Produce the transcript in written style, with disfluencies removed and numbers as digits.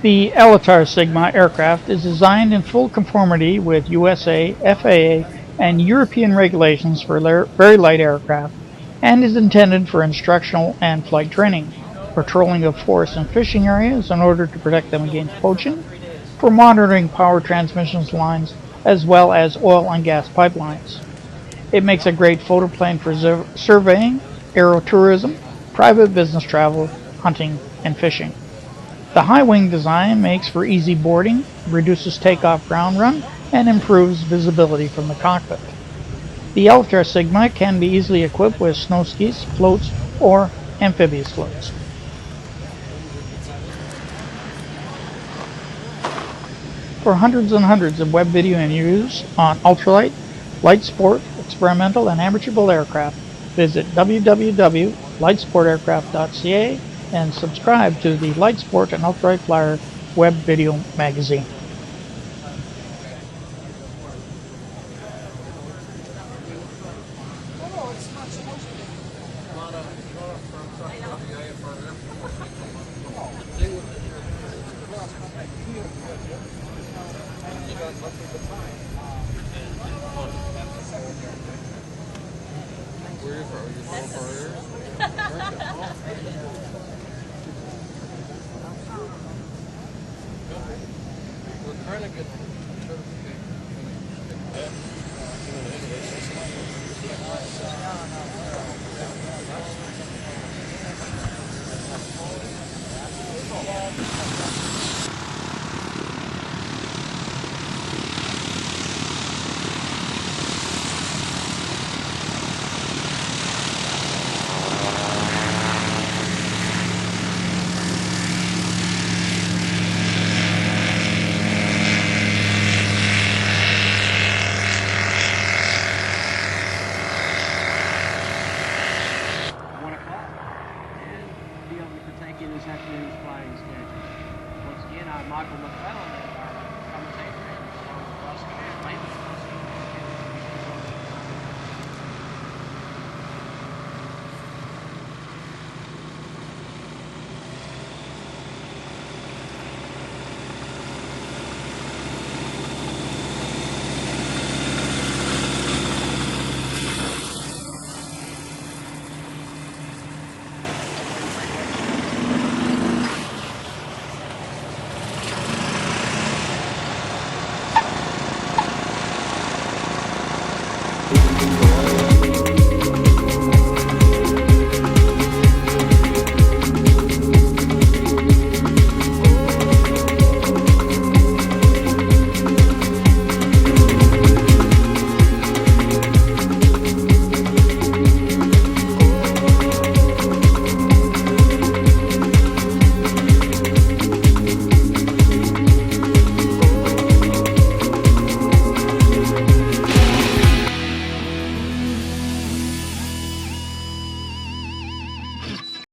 The Elitar Sigma aircraft is designed in full conformity with USA, FAA, and European regulations for very light aircraft and is intended for instructional and flight training, patrolling of forest and fishing areas in order to protect them against poaching, for monitoring power transmissions lines, as well as oil and gas pipelines. It makes a great photoplane for surveying, aerotourism, private business travel, hunting, and fishing. The high wing design makes for easy boarding, reduces takeoff ground run, and improves visibility from the cockpit. The Elitar Sigma can be easily equipped with snow skis, floats, or amphibious floats. For hundreds and hundreds of web video and news on ultralight, Lightsport, experimental, and amateur built aircraft, visit www.lightsportaircraft.ca and subscribe to the Lightsport and Ultralight Flyer web video magazine.